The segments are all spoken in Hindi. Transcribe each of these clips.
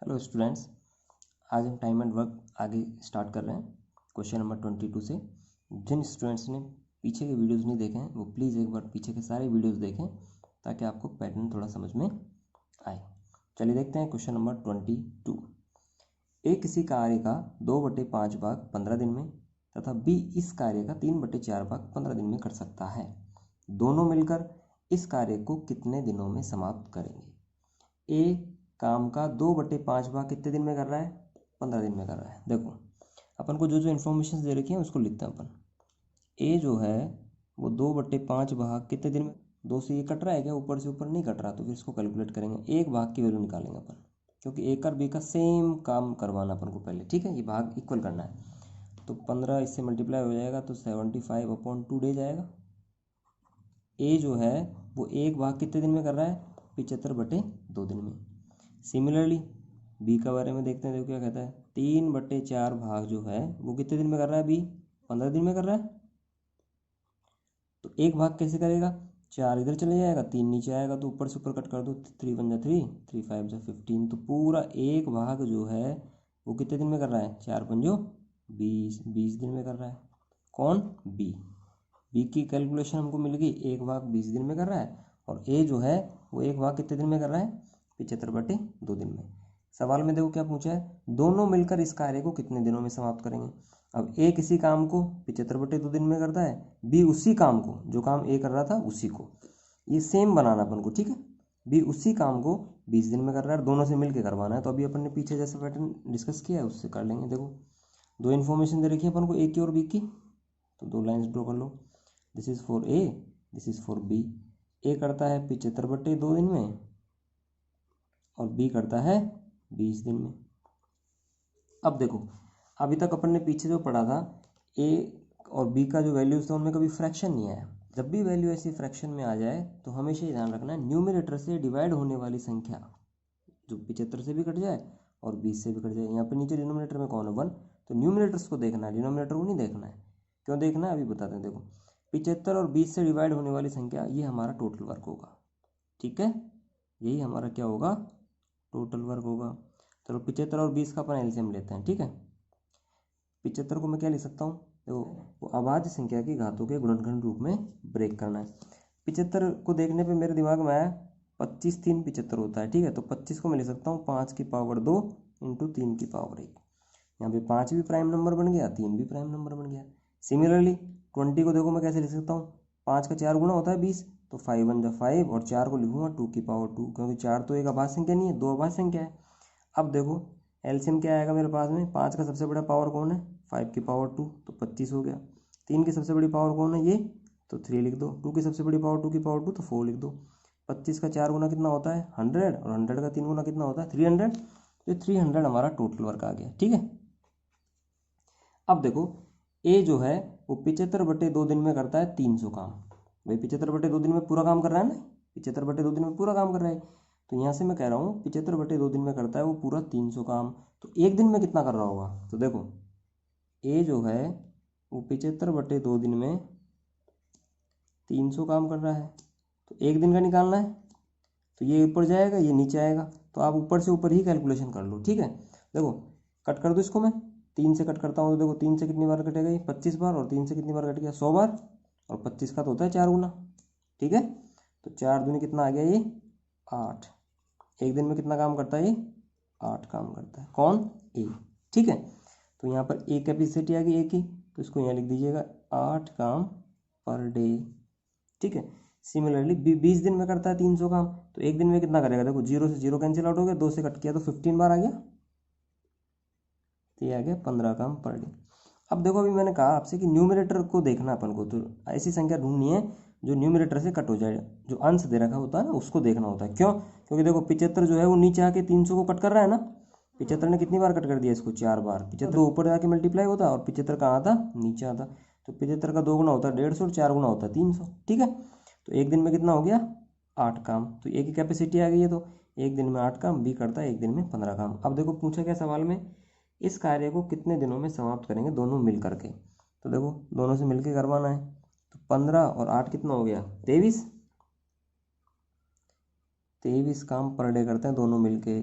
हेलो स्टूडेंट्स, आज हम टाइम एंड वर्क आगे स्टार्ट कर रहे हैं क्वेश्चन नंबर 22 से। जिन स्टूडेंट्स ने पीछे के वीडियोस नहीं देखे हैं वो प्लीज़ एक बार पीछे के सारे वीडियोस देखें ताकि आपको पैटर्न थोड़ा समझ में आए। चलिए देखते हैं क्वेश्चन नंबर 22। ए किसी कार्य का 2/5 भाग 15 दिन में तथा बी इस कार्य का 3/4 भाग 15 दिन में कर सकता है। दोनों मिलकर इस कार्य को कितने दिनों में समाप्त करेंगे? ए काम का 2/5 भाग कितने दिन में कर रहा है? 15 दिन में कर रहा है। देखो अपन को जो जो इन्फॉर्मेशन दे रखी है उसको लिखते हैं अपन। ए जो है वो 2/5 भाग कितने दिन में, 2 से ये कट रहा है क्या? ऊपर से ऊपर नहीं कट रहा, तो फिर इसको कैलकुलेट करेंगे, एक भाग की वैल्यू निकालेंगे अपन, क्योंकि ए और बी का सेम काम करवाना अपन को पहले, ठीक है। ये भाग इक्वल करना है तो 15 इससे मल्टीप्लाई हो जाएगा तो 75/2 डेज आएगा। ए जो है वो एक भाग कितने दिन में कर रहा है? 75/2 दिन में। सिमिलरली बी का बारे में देखते हैं, देखो क्या कहता है। 3/4 भाग जो है वो कितने दिन में कर रहा है? बी 15 दिन में कर रहा है। तो एक भाग कैसे करेगा? 4 इधर चले जाएगा, 3 नीचे आएगा, तो ऊपर से ऊपर कट कर दो, 3 × 3, 3 × 5 = 15। तो पूरा एक भाग जो है वो कितने दिन में कर रहा है? 4 × 5 = 20, 20 दिन में कर रहा है। कौन? बी। बी की कैलकुलेशन हमको मिल गई, एक भाग 20 दिन में कर रहा है, और ए जो है वो एक भाग कितने दिन में कर रहा है? 75/2 दिन में। सवाल में देखो क्या पूछा है, दोनों मिलकर इस कार्य को कितने दिनों में समाप्त करेंगे। अब ए किसी काम को 75/2 दिन में करता है, बी उसी काम को, जो काम ए कर रहा था उसी को, ये सेम बनाना अपन को, ठीक है। बी उसी काम को 20 दिन में कर रहा है, दोनों से मिलकर करवाना है। तो अभी अपन ने पीछे जैसा पैटर्न डिस्कस किया है उससे कर लेंगे। देखो दो इन्फॉर्मेशन दे रखी है अपन को, ए की और बी की, तो 2 लाइन्स ड्रॉ कर लो। This is for A, this is for B. A करता है 75/2 दिन में और बी करता है 20 दिन में। अब देखो अभी तक अपन ने पीछे जो पढ़ा था, ए और बी का जो वैल्यूज था उनमें कभी फ्रैक्शन नहीं आया। जब भी वैल्यू ऐसी फ्रैक्शन में आ जाए तो हमेशा ये ध्यान रखना है, न्यूमरेटर से डिवाइड होने वाली संख्या जो 75 से भी कट जाए और 20 से भी कट जाए। यहाँ पे नीचे डिनोमिनेटर में कौन है? 1। तो न्यूमरेटर्स को देखना है, डिनोमिनेटर को नहीं देखना है। क्यों देखना है अभी बताते हैं। देखो 75 और 20 से डिवाइड होने वाली संख्या, ये हमारा टोटल वर्क होगा, ठीक है। यही हमारा क्या होगा? टोटल वर्क होगा। चलो 75 और 20 का अपन एलसीएम लेते हैं, ठीक है। 75 को मैं क्या लिख सकता हूँ? देखो वो अभाज्य संख्या की घातों के गुणनखंड रूप में ब्रेक करना है। 75 को देखने पे मेरे दिमाग में आया 25 3 75 होता है, ठीक है। तो 25 को मैं लिख सकता हूँ 5 की पावर 2 × 3 की पावर 1। यहाँ पे 5 भी प्राइम नंबर बन गया, 3 भी प्राइम नंबर बन गया। सिमिलरली 20 को देखो मैं कैसे लिख सकता हूँ, 5 का 4 गुना होता है 20, तो 5 × 1 = 5, और 4 को लिखूंगा 2 की पावर 2, क्योंकि 4 तो एक अभाज्य संख्या नहीं है, 2 अभाज्य संख्या है। अब देखो एलसीएम क्या आएगा मेरे पास में, 5 का सबसे बड़ा पावर कौन है? 5 की पावर 2, तो 25 हो गया। 3 की सबसे बड़ी पावर कौन है? ये, तो 3 लिख दो। 2 की सबसे बड़ी पावर 2 की पावर 2, तो 4 लिख दो। 25 का 4 गुना कितना होता है? 100, और 100 का 3 गुना कितना होता है? 300। तो 300 हमारा टोटल वर्क आ गया, ठीक है। अब देखो ए जो है वो 75/2 दिन में करता है 300 काम। भाई 75/2 दिन में पूरा काम कर रहा है ना, 75/2 दिन में पूरा काम कर रहा है। तो यहाँ से मैं कह रहा हूँ 75/2 दिन में करता है वो पूरा 300 काम। तो एक दिन में कितना कर रहा होगा? तो देखो ए जो है वो 75/2 दिन में 300 काम कर रहा है, तो एक दिन का निकालना है। तो ये ऊपर जाएगा, ये नीचे आएगा, तो आप ऊपर से ऊपर ही कैलकुलेशन कर लो, ठीक है। देखो कट कर दो इसको, मैं 3 से कट करता हूँ तो देखो 3 से कितनी बार कटेगा? ये 25 बार, और 3 से कितनी बार कट गया? 100 बार, और 25 का तो होता है 4 गुना, ठीक है। तो 4 दूनी कितना आ गया? ये 8। एक दिन में कितना काम करता है? ये 8 काम करता है। कौन? ए, ठीक है। तो यहाँ पर ए कैपेसिटी आ गई ए की, तो इसको यहाँ लिख दीजिएगा 8 काम पर डे, ठीक है। सिमिलरली 20 दिन में करता है 300 काम, तो एक दिन में कितना करेगा? देखो 0 से 0 कैंसिल आउट हो गया, 2 से कट किया तो 15 बार आ गया, तो ये आ गया 15 काम पर डे। अब देखो अभी मैंने कहा आपसे कि न्यूमरेटर को देखना अपन को, तो ऐसी संख्या ढूंढनी है जो न्यूमरेटर से कट हो जाए, जो अंश दे रखा होता है ना उसको देखना होता है। क्यों? क्योंकि देखो 75 जो है वो नीचे आके 300 को कट कर रहा है ना। 75 ने कितनी बार कट कर दिया इसको? 4 बार। 75 ऊपर जाके मल्टीप्लाई होता और 75 कहाँ आता? नीचे आता। तो 75 का 2 गुना होता है 150, और 4 गुना होता है 300, ठीक है। तो एक दिन में कितना हो गया? 8 काम। तो एक ही कैपेसिटी आ गई है, तो एक दिन में 8 काम, बी करता है एक दिन में 15 काम। अब देखो पूछा क्या सवाल में, इस कार्य को कितने दिनों में समाप्त करेंगे दोनों मिल करके। तो देखो दोनों से मिलके करवाना है, तो 15 और 8 कितना हो गया? 23 काम पर डे करते हैं दोनों मिलके।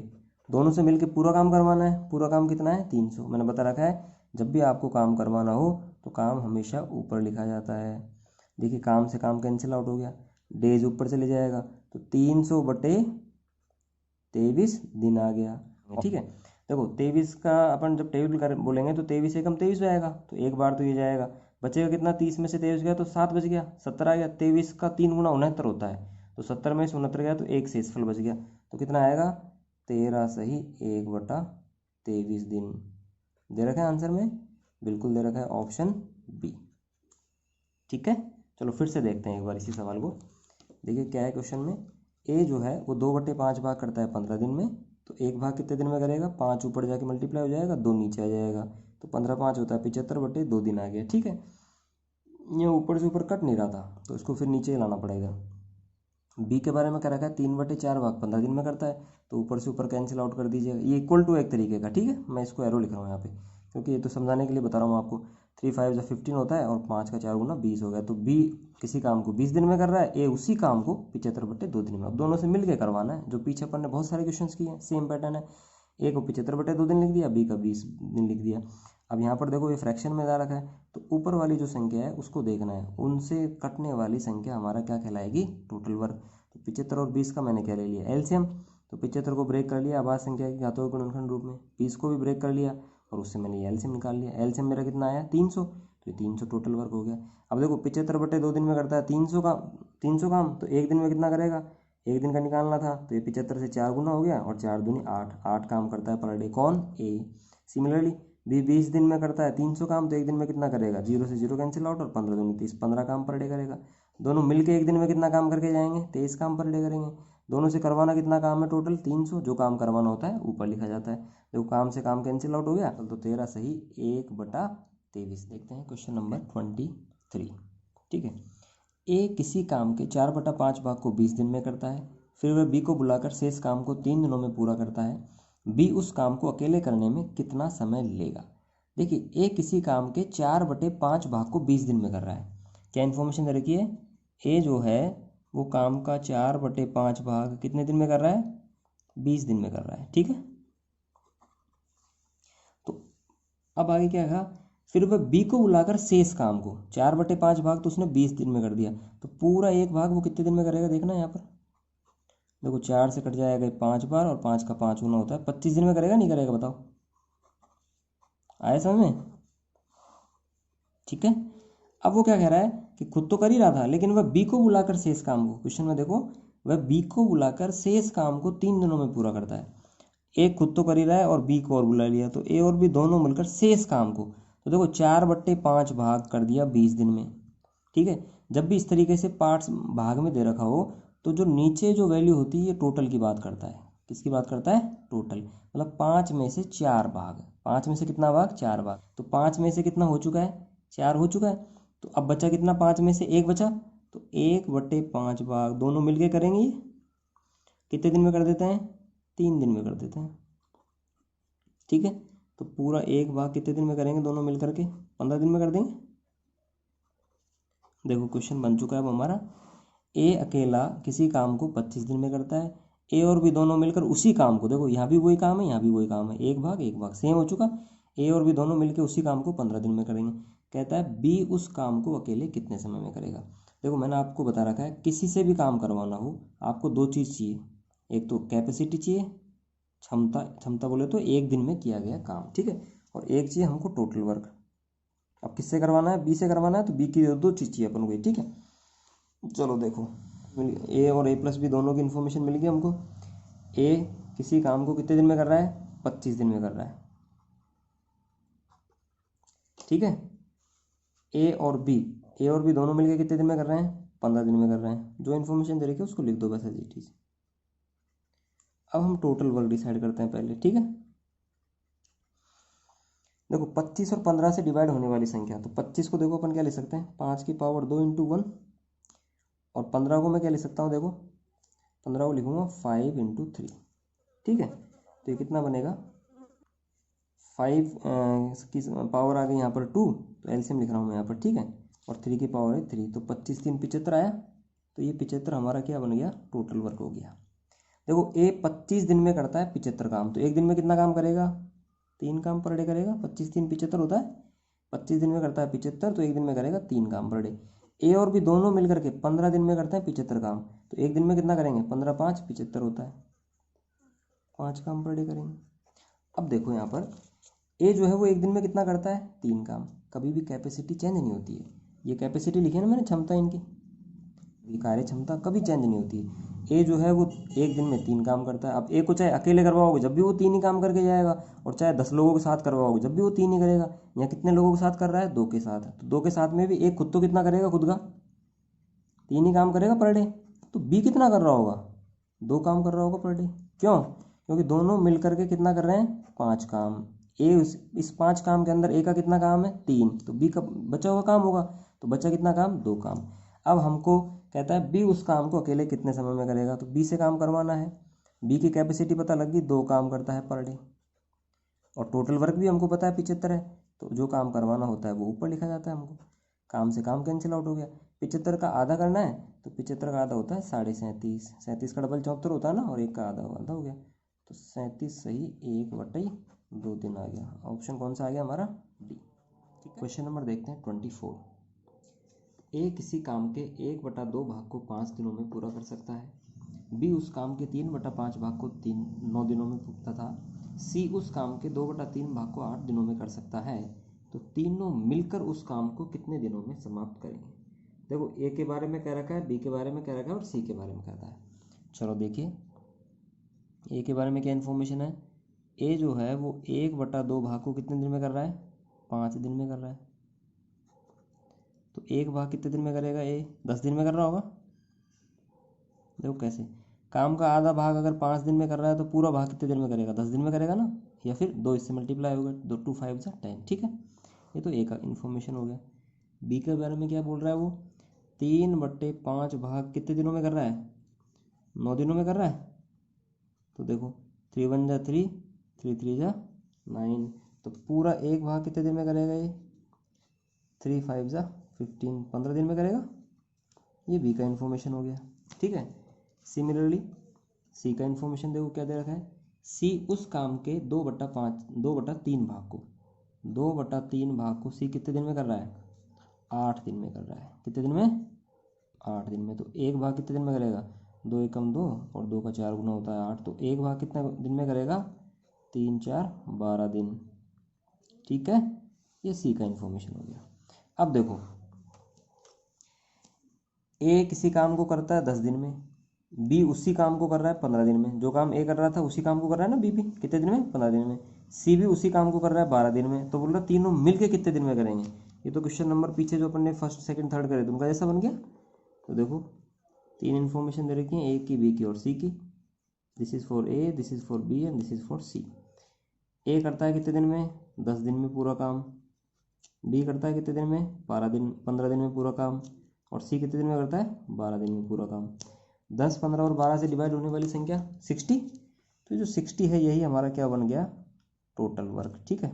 दोनों से मिलके पूरा काम करवाना है। पूरा काम कितना है 300। मैंने बता रखा है जब भी आपको काम करवाना हो तो काम हमेशा ऊपर लिखा जाता है। देखिए काम से काम कैंसिल आउट हो गया, डेज ऊपर चले जाएगा तो 300/23 दिन आ गया। ठीक है, देखो 23 का अपन जब टेबल कर बोलेंगे तो 23 एकम 23 जाएगा, तो एक बार तो ये जाएगा। बचेगा कितना, 30 में से 23 गया तो 7 बच गया, 70 आ गया। 23 का 3 गुना 69 होता है, तो 70 में से 69 गया तो एक शेषफल बच गया। तो कितना आएगा 13 सही 1/23 दिन। दे रखा है आंसर में, बिल्कुल दे रखा है ऑप्शन बी। ठीक है, चलो फिर से देखते हैं एक बार इसी सवाल को। देखिए क्या है क्वेश्चन में, ए जो है वो 2/5 भाग करता है 15 दिन में, तो एक भाग कितने दिन में करेगा, 5 ऊपर जाके मल्टीप्लाई हो जाएगा, 2 नीचे आ जाएगा, तो 15 5 होता है 75/2 दिन आ गया। ठीक है, ये ऊपर से ऊपर कट नहीं रहा था तो इसको फिर नीचे लाना पड़ेगा। बी के बारे में क्या रखा है, 3/4 भाग 15 दिन में करता है, तो ऊपर से ऊपर कैंसिल आउट कर दीजिएगा। ये इक्वल टू एक तरीके का, ठीक है, मैं इसको एरो लिख रहा हूँ यहाँ पे क्योंकि ये तो समझाने के लिए बता रहा हूँ आपको। 3 5 जा 15 होता है और 5 का 4 गुना 20 हो गया। तो बी किसी काम को 20 दिन में कर रहा है, ए उसी काम को 75/2 दिन में। अब दोनों से मिलकर करवाना है, जो पीछे अपन ने बहुत सारे क्वेश्चन किए हैं सेम पैटर्न है। ए को 75/2 दिन लिख दिया, बी का 20 दिन लिख दिया। अब यहाँ पर देखो ये फ्रैक्शन में ला रखा है, तो ऊपर वाली जो संख्या है उसको देखना है, उनसे कटने वाली संख्या हमारा क्या कहलाएगी, टोटल वर्ग। तो 75 और 20 का मैंने क्या ले लिया, एलसीएम। तो 75 को ब्रेक कर लिया आभाज्य संख्या के घातों के गुणनखंड रूप में, 20 को भी ब्रेक कर लिया और उससे मैंने ये एलसीएम निकाल लिया। एलसीएम मेरा कितना आया 300, तो 300 टोटल वर्क हो गया। अब देखो 75/2 दिन में करता है 300 काम, तो एक दिन में कितना करेगा, एक दिन का निकालना था, तो ये 75 से 4 गुना हो गया और 4 दूनी 8, 8 काम करता है पर डे, कौन, ए। सिमिलरली बी 20 दिन में करता है 300 काम, तो एक दिन में कितना करेगा, 0 से 0 कैंसिल आउट और 15 दूनी 30, 15 काम पर डे करेगा। दोनों मिलके एक दिन में कितना काम करके जाएंगे, 23 काम पर डे करेंगे। दोनों से करवाना कितना काम है, टोटल 300। जो काम करवाना होता है ऊपर लिखा जाता है। देखो काम से काम कैंसिल आउट हो गया, तो 13 सही 1/23। देखते हैं क्वेश्चन नंबर 23। ठीक है, ए किसी काम के 4/5 भाग को 20 दिन में करता है, फिर वह बी को बुलाकर शेष काम को 3 दिनों में पूरा करता है। बी उस काम को अकेले करने में कितना समय लेगा। देखिए ए किसी काम के 4/5 भाग को 20 दिन में कर रहा है। क्या इन्फॉर्मेशन दे रखी है, ए जो है वो काम का 4/5 भाग कितने दिन में कर रहा है, 20 दिन में कर रहा है। ठीक है, तो अब आगे क्या कहा, फिर वह बी को बुलाकर शेष काम को 4/5 भाग तो उसने 20 दिन में कर दिया, तो पूरा एक भाग वो कितने दिन में करेगा, देखना यहाँ पर देखो 4 से कट जाएगा 5 बार और 5 का 5 गुना होता है, 25 दिन में करेगा नहीं करेगा बताओ, आया समझ में। ठीक है, अब वो क्या कह रहा है कि खुद तो कर ही रहा था लेकिन वह बी को बुलाकर शेष काम को, क्वेश्चन में देखो वह बी को बुलाकर शेष काम को 3 दिनों में पूरा करता है। एक खुद तो कर ही रहा है और बी को और बुला लिया, तो ए और बी दोनों मिलकर शेष काम को, तो देखो 4/5 भाग कर दिया 20 दिन में। ठीक है, जब भी इस तरीके से पार्ट्स भाग में दे रखा हो तो जो नीचे जो वैल्यू होती है ये टोटल की बात करता है। किसकी बात करता है, टोटल, मतलब 5 में से 4 भाग, 5 में से कितना भाग, 4 भाग, तो 5 में से कितना हो चुका है, 4 हो चुका है। तो अब बचा कितना, 5 में से 1 बचा, तो 1/5 भाग दोनों मिलके करेंगे, ये कितने दिन में कर देते हैं, 3 दिन में कर देते हैं। ठीक है, तो पूरा एक भाग कितने दिन में करेंगे दोनों मिल करके, 15 दिन में कर देंगे। देखो क्वेश्चन बन चुका है अब हमारा, ए अकेला किसी काम को 25 दिन में करता है, ए और बी दोनों मिलकर उसी काम को, देखो यहाँ भी वही काम है यहाँ भी वही काम है, एक भाग सेम हो चुका। ए और बी दोनों मिलकर उसी काम को 15 दिन में करेंगे। कहता है बी उस काम को अकेले कितने समय में करेगा। देखो मैंने आपको बता रखा है किसी से भी काम करवाना हो आपको 2 चीज़ चाहिए, एक तो कैपेसिटी चाहिए, क्षमता, क्षमता बोले तो एक दिन में किया गया काम, ठीक है, और एक चाहिए हमको टोटल वर्क। अब किससे करवाना है, बी से करवाना है, तो बी की 2 चीज़ चाहिए अपन को, ठीक है। चलो देखो ए और ए प्लस बी दोनों की इन्फॉर्मेशन मिल गई हमको। ए किसी काम को कितने दिन में कर रहा है, 25 दिन में कर रहा है। ठीक है, ए और बी दोनों मिलकर कितने दिन में कर रहे हैं, 15 दिन में कर रहे हैं। जो इन्फॉर्मेशन दे रखी है उसको लिख दो बस ऐसी चीज़। अब हम टोटल वर्क डिसाइड करते हैं पहले, ठीक है। देखो 25 और 15 से डिवाइड होने वाली संख्या, तो 25 को देखो अपन क्या ले सकते हैं, 5 की पावर 2 × 1, और 15 को मैं क्या ले सकता हूँ, देखो 15 को लिखूंगा 5 × 3, ठीक है। तो ये कितना बनेगा, 5 की पावर आ गई यहाँ पर 2, तो एलसीएम लिख रहा हूँ मैं यहाँ पर, ठीक है, और 3 की पावर है 3, तो 25 3 75 आया, तो ये 75 हमारा क्या बन गया, टोटल वर्क हो गया। देखो ए 25 दिन में करता है 75 काम, तो एक दिन में कितना काम करेगा, 3 काम पर डे करेगा। 25 3 75 होता है, 25 दिन में करता है 75, तो एक दिन में करेगा 3 काम पर डे। ए और बी दोनों मिल करके 15 दिन में करते हैं 75 काम, तो एक दिन में कितना करेंगे, 15 5 75 होता है, 5 काम पर डे करेंगे। अब देखो यहाँ पर ए जो है वो एक दिन में कितना करता है, 3 काम। कभी भी कैपेसिटी चेंज नहीं होती है, ये कैपेसिटी लिखी है ना मैंने, क्षमता इनकी, ये कार्य क्षमता कभी चेंज नहीं होती है। ए जो है वो एक दिन में 3 काम करता है। अब ए को चाहे अकेले करवाओगे जब भी वो 3 ही काम करके जाएगा, और चाहे 10 लोगों के साथ करवाओगे जब भी वो 3 ही करेगा। यहाँ कितने लोगों के साथ कर रहा है, 2 के साथ, तो 2 के साथ में भी एक खुद तो कितना करेगा, खुद का 3 ही काम करेगा पर डे। तो बी कितना कर रहा होगा, 2 काम कर रहा होगा पर डे। क्यों, क्योंकि दोनों मिल करके कितना कर रहे हैं, 5 काम। ए इस 5 काम के अंदर ए का कितना काम है, 3, तो बी का बचा हुआ काम होगा, तो बचा कितना काम, 2 काम। अब हमको कहता है बी उस काम को अकेले कितने समय में करेगा, तो बी से काम करवाना है। बी की कैपेसिटी पता लग गई, 2 काम करता है पर डे, और टोटल वर्क भी हमको पता है 75 है, तो जो काम करवाना होता है वो ऊपर लिखा जाता है हमको। काम से काम कैंसिल आउट हो गया। 75 का आधा करना है, तो 75 का आधा होता है 37.5, 37 का डबल 74 होता है ना, और 1 का आधा आधा हो गया, तो 37 सही 1/2 दिन आ गया। ऑप्शन कौन सा आ गया हमारा, डी। क्वेश्चन नंबर देखते हैं 24। ए किसी काम के 1/2 भाग को 5 दिनों में पूरा कर सकता है। बी उस काम के 3/5 भाग को 9 दिनों में तथा सी उस काम के 2/3 भाग को 8 दिनों में कर सकता है। तो तीनों मिलकर उस काम को कितने दिनों में समाप्त करेंगे। देखो ए के बारे में कह रखा है, बी के बारे में कह रखा है, और सी के बारे में कहता है। चलो देखिए ए के बारे में क्या इन्फॉर्मेशन है। ए जो है वो 1/2 भाग को कितने दिन में कर रहा है, 5 दिन में कर रहा है। तो 1 भाग कितने दिन में करेगा, ए 10 दिन में कर रहा होगा। देखो कैसे, काम का आधा भाग अगर 5 दिन में कर रहा है तो पूरा भाग कितने दिन में करेगा, 10 दिन में करेगा ना, या फिर 2 इससे मल्टीप्लाई होगा, 2 2 5 जा 10, ठीक है। ये तो ए का इन्फॉर्मेशन हो गया। बी के बारे में क्या बोल रहा है, वो 3/5 भाग कितने दिनों में कर रहा है, 9 दिनों में कर रहा है। तो देखो 3 1 जा 3, 3 3 जा 9, तो पूरा 1 भाग कितने दिन में करेगा ये, 3 5 जा 15, 15 दिन में करेगा। ये बी का इन्फॉर्मेशन हो गया, ठीक है। सिमिलरली सी का इन्फॉर्मेशन देखो क्या दे रखा है। सी उस काम के 2/3 भाग को 2/3 भाग को सी कितने दिन में कर रहा है, 8 दिन में कर रहा है। कितने दिन में, 8 दिन में। तो 1 भाग कितने दिन में करेगा, 2 एकम 2, और 2 का 4 गुना होता है 8, तो 1 भाग कितने दिन में करेगा, 3 4 12 दिन, ठीक है। ये सी का इन्फॉर्मेशन हो गया। अब देखो ए किसी काम को करता है 10 दिन में, बी उसी काम को कर रहा है 15 दिन में। जो काम ए कर रहा था उसी काम को कर रहा है ना बी भी, कितने दिन में, 15 दिन में। सी भी उसी काम को कर रहा है 12 दिन में। तो बोल रहा तीनों मिलके कितने दिन में करेंगे। ये तो क्वेश्चन नंबर पीछे जो अपन ने फर्स्ट सेकंड थर्ड करे थे उनका जैसा बन गया। तो देखो 3 इन्फॉर्मेशन दे रखी है, ए की, बी की और सी की। This is for A, this is for B and this is for C. A करता है कितने दिन में, 10 दिन में पूरा काम। बी करता है कितने दिन में, 15 दिन में पूरा काम। और सी कितने दिन में करता है, 12 दिन में पूरा काम। 10 15 और 12 से डिवाइड होने वाली संख्या 60। तो जो 60 है यही हमारा क्या बन गया, टोटल वर्क, ठीक है।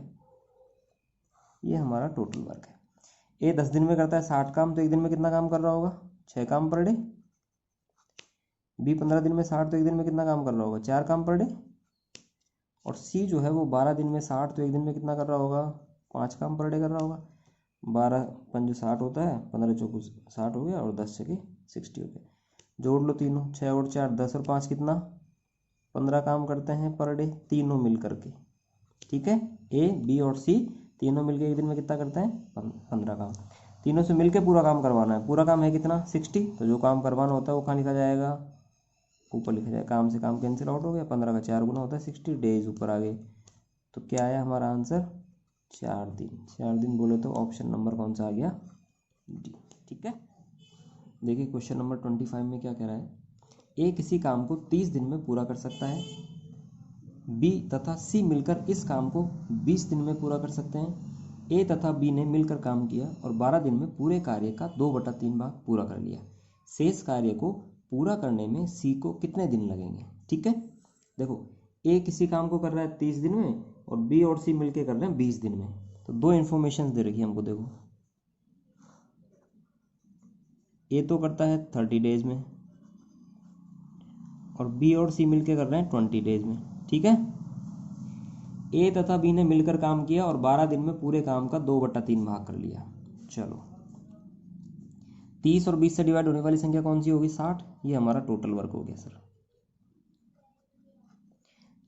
ये हमारा टोटल वर्क है। ए 10 दिन में करता है 60 काम, तो एक दिन में कितना काम कर रहा होगा, 6 काम पर डे। बी 15 दिन में 60, तो एक दिन में कितना काम कर रहा होगा, 4 काम पर डे। और सी जो है वो 12 दिन में 60, तो एक दिन में कितना कर रहा होगा, 5 काम पर डे कर रहा होगा। 12 5 60 होता है, 15 चौको 60 हो गया, और 10 6 60 हो गया। जोड़ लो तीनों, 6 और 4 10 और 5 कितना, 15 काम करते हैं पर डे तीनों मिल करके, ठीक है। ए बी और सी तीनों मिलके एक दिन में कितना करते हैं, 15 काम। तीनों से मिलके पूरा काम करवाना है। पूरा काम है कितना, 60। तो जो काम करवाना होता है वो कहाँ लिखा जाएगा, ऊपर लिखा जाएगा। काम से काम कैंसिल आउट हो गया, 15 का 4 गुना होता है 60 डेज, ऊपर आ गए। तो क्या आया हमारा आंसर, 4 दिन। 4 दिन बोले तो ऑप्शन नंबर कौन सा आ गया, डी, ठीक है। देखिए क्वेश्चन नंबर 25 में क्या कह रहा है। ए किसी काम को 30 दिन में पूरा कर सकता है। बी तथा सी मिलकर इस काम को 20 दिन में पूरा कर सकते हैं। ए तथा बी ने मिलकर काम किया और 12 दिन में पूरे कार्य का 2/3 भाग पूरा कर लिया। शेष कार्य को पूरा करने में सी को कितने दिन लगेंगे, ठीक है। देखो ए किसी काम को कर रहा है 30 दिन में, और बी और सी मिलकर कर रहे हैं 20 दिन में। तो 2 इन्फॉर्मेशन दे रखी है हमको। देखो ए तो करता है 30 डेज में, और बी और सी मिलकर कर रहे हैं 20 डेज में। ठीक है, ए तथा बी ने मिलकर काम किया और 12 दिन में पूरे काम का 2/3 भाग कर लिया। चलो 30 और 20 से डिवाइड होने वाली संख्या कौन सी होगी? 60। ये हमारा टोटल वर्क हो गया सर।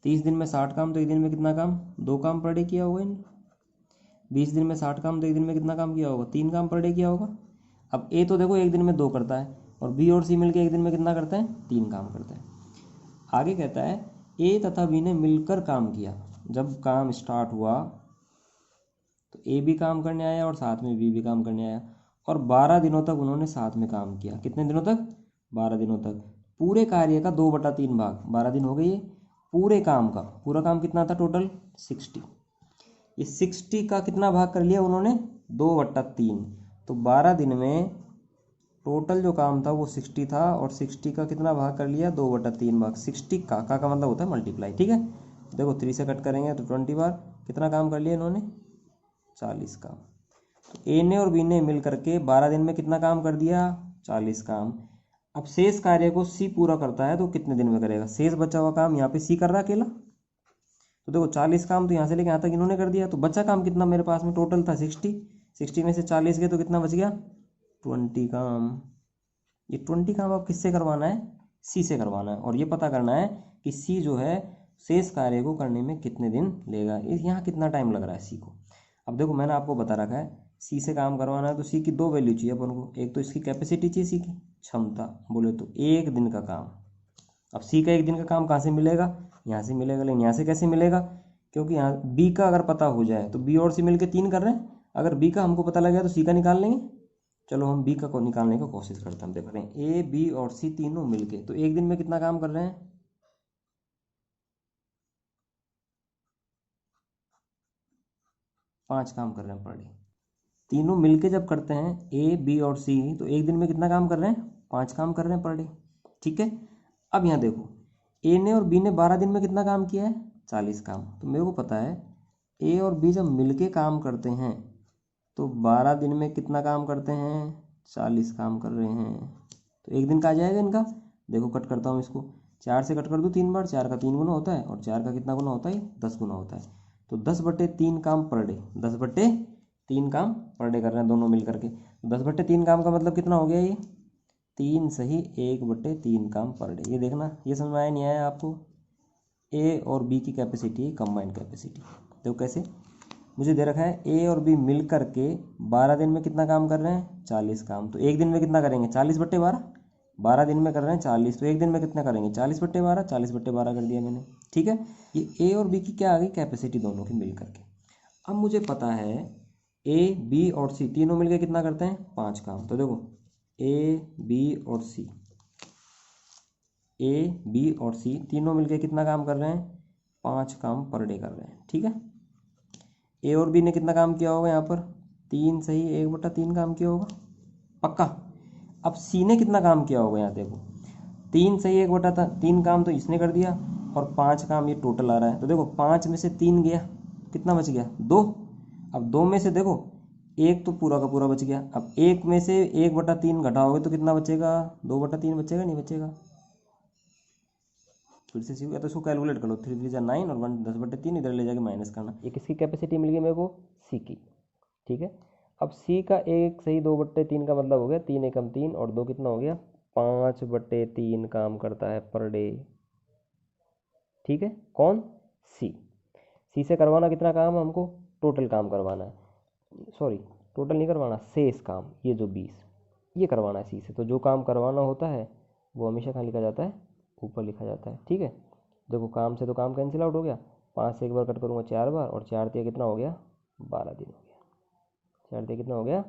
30 दिन में 60 काम तो एक दिन में कितना काम? 2 काम पर डे किया होगा इन्हें। 20 दिन में 60 काम तो एक दिन में कितना काम किया होगा? 3 काम पर डे किया होगा। अब ए तो देखो एक दिन में 2 करता है और बी और सी मिलकर एक दिन में कितना करते हैं? 3 काम करते हैं। आगे कहता है ए तथा बी ने मिलकर काम किया। जब काम स्टार्ट हुआ तो ए भी काम करने आया और साथ में बी भी काम करने आया और 12 दिनों तक उन्होंने साथ में काम किया। कितने दिनों तक? 12 दिनों तक। पूरे कार्य का 2/3 भाग, 12 दिन हो गए ये। पूरे काम का, पूरा काम कितना था टोटल? 60। ये 60 का कितना भाग कर लिया उन्होंने? 2/3। तो 12 दिन में टोटल जो काम था वो 60 था और 60 का कितना भाग कर लिया? 2/3 भाग। 60 का मतलब होता है मल्टीप्लाई। ठीक है, देखो 3 से कट करेंगे तो 20 बार कितना काम कर लिया इन्होंने? 40 काम। तो ए ने और बी ने मिल करके 12 दिन में कितना काम कर दिया? 40 काम। अब शेष कार्य को सी पूरा करता है तो कितने दिन में करेगा? शेष बचा हुआ काम यहाँ पे सी कर रहा है अकेला। तो देखो 40 काम तो यहाँ से लेके यहाँ तक इन्होंने कर दिया, तो बचा काम कितना मेरे पास में? टोटल था 60। 60 में से 40 गए तो कितना बच गया? 20 काम। ये 20 काम अब किससे करवाना है? सी से करवाना है और ये पता करना है कि सी जो है शेष कार्य को करने में कितने दिन लेगा, यहाँ कितना टाइम लग रहा है सी को। अब देखो मैंने आपको बता रखा है सी से काम करवाना है तो सी की 2 वैल्यू चाहिए अपन को। एक तो इसकी कैपेसिटी चाहिए, सी की क्षमता, बोले तो 1 दिन का काम। अब सी का 1 दिन का काम कहाँ से मिलेगा? यहाँ से मिलेगा। लेकिन यहाँ से कैसे मिलेगा? क्योंकि यहाँ बी का अगर पता हो जाए तो बी और सी मिलकर 3 कर रहे हैं। अगर बी का हमको पता लग गया तो सी का निकाल लेंगे। चलो हम बी का को निकालने की कोशिश करते हैं। हम देख रहे हैं ए बी और सी तीनों मिलके तो एक दिन में कितना काम कर रहे हैं? 5 काम कर रहे हैं पर डे। तीनों मिलके जब करते हैं ए बी और सी तो एक दिन में कितना काम कर रहे हैं? 5 काम कर रहे हैं पर डे। ठीक है, अब यहाँ देखो ए ने और बी ने 12 दिन में कितना काम किया है? 40 काम। तो मेरे को पता है ए और बी जब मिलके काम करते हैं तो 12 दिन में कितना काम करते हैं? 40 काम कर रहे हैं। तो एक दिन का आ जाएगा इनका। देखो कट करता हूँ इसको, 4 से कट कर दूँ 3 बार। 4 का 3 गुना होता है और 4 का कितना गुना होता है? 10 गुना होता है। तो 10/3 काम पर डे, 10/3 काम पर डे कर रहे हैं दोनों मिल करके। 10/3 काम का मतलब कितना हो गया? ये 3 सही 1/3 काम पर डे। ये देखना, ये समझ में आया नहीं आया आपको? ए और बी की कैपेसिटी है कंबाइंड कैपेसिटी। तो कैसे? मुझे दे रखा है ए और बी मिल करके 12 दिन में कितना काम कर रहे हैं? 40 काम। तो एक दिन में कितना करेंगे? 40/12। 12 दिन में कर रहे हैं 40, तो एक दिन में कितना करेंगे? 40/12। 40/12 कर दिया मैंने। ठीक है, ये ए और बी की क्या आ गई? कैपेसिटी दोनों की मिल करके। अब मुझे पता है ए बी और सी तीनों मिलकर कितना करते हैं? 5 काम। तो देखो ए बी और सी, ए बी और सी तीनों मिलकर कितना काम कर रहे हैं? 5 काम पर डे कर रहे हैं। ठीक है, ए और बी ने कितना काम किया होगा यहाँ पर? 3 सही 1/3 काम किया होगा पक्का। अब सी ने कितना काम किया होगा? यहाँ देखो 3 सही 1/3 काम तो इसने कर दिया और 5 काम ये टोटल आ रहा है। तो देखो 5 में से 3 गया, कितना बच गया? 2। अब 2 में से देखो एक तो पूरा का पूरा बच गया। अब 1 में से 1/3 घटाओगे तो कितना बचेगा? 2/3 बचेगा, नहीं बचेगा? फिर से सीखो, या तो इसको कैलकुलेट कर लो। 3 3 9 और 1 10/3 इधर ले जाके माइनस करना। ये किसकी कैपेसिटी मिल गई मेरे को? सी की। ठीक है, अब सी का 1 सही 2/3 का मतलब हो गया 3 एकम 3 और 2 कितना हो गया? 5/3 काम करता है पर डे। ठीक है, कौन? सी। सी से करवाना कितना काम हमको? टोटल काम करवाना है, सॉरी टोटल नहीं करवाना, शेष काम, ये जो 20 ये करवाना है सी से। तो जो काम करवाना होता है वो हमेशा कहाँ लिखा जाता है? ऊपर लिखा जाता है। ठीक है, देखो काम से तो काम कैंसिल आउट हो गया। 5 से एक बार कट करूँगा 4 बार और 4 दिया कितना हो गया? 12 दिन हो गया। 4 दिया कितना हो गया?